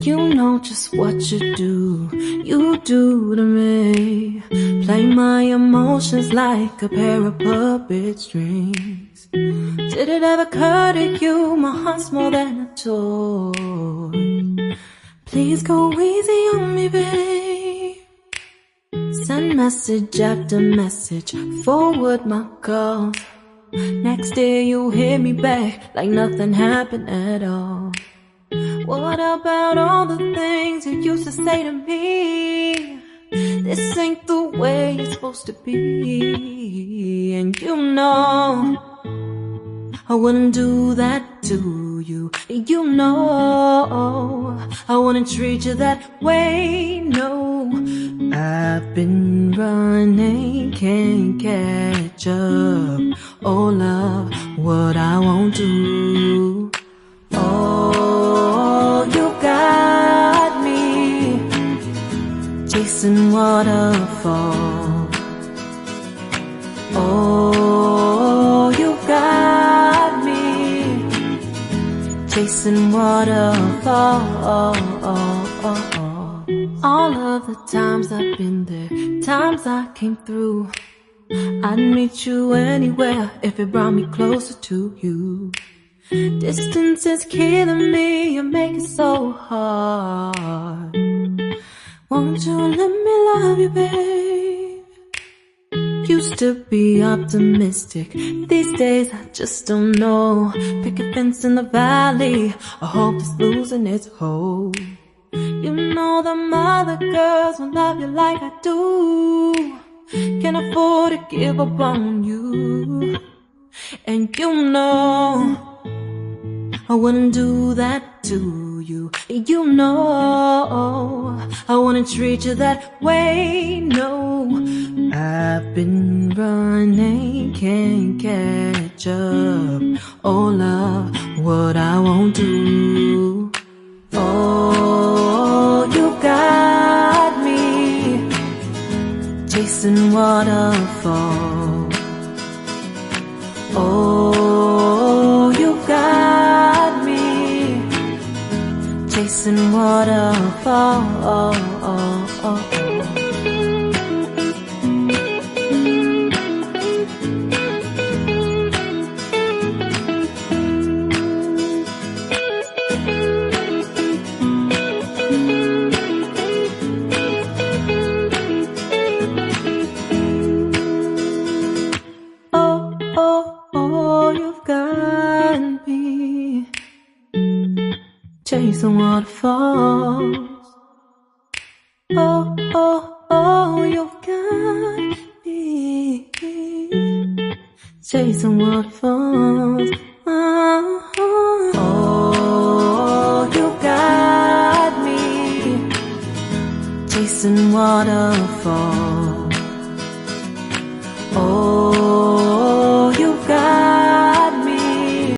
You know just what you do to me. Play my emotions like a pair of puppet strings. Did it ever occur to you my heart's more than a toy? Please go easy on me, babe. Send message after message, forward my calls. Next day you hit me back like nothing happened at all. What about all the things you used to say to me? This ain't the way it's supposed to be. And you know I wouldn't do that to you. You know I wouldn't treat you that way, no. I've been running, can't catch up. Oh love, what I won't do. Oh, you got me chasing waterfalls. Oh, you got me chasing waterfalls. All of the times I've been there, times I came through, I'd meet you anywhere if it brought me closer to you. Distance is killing me, you make it so hard. Won't you let me love you, babe? Used to be optimistic, these days I just don't know. Pick a fence in the valley, I hope it's losing its hold. You know them other girls won't love you like I do. Can't afford to give up on you. And you know I wouldn't do that to you. You know I wouldn't treat you that way, no. I've been running, can't catch up. Oh love, what I won't do. Oh, you got me chasing waterfalls. Oh, you got me chasing waterfalls. Chasing waterfalls. Oh, oh, oh, you got me chasing waterfalls. Oh, oh, you got me chasing waterfalls.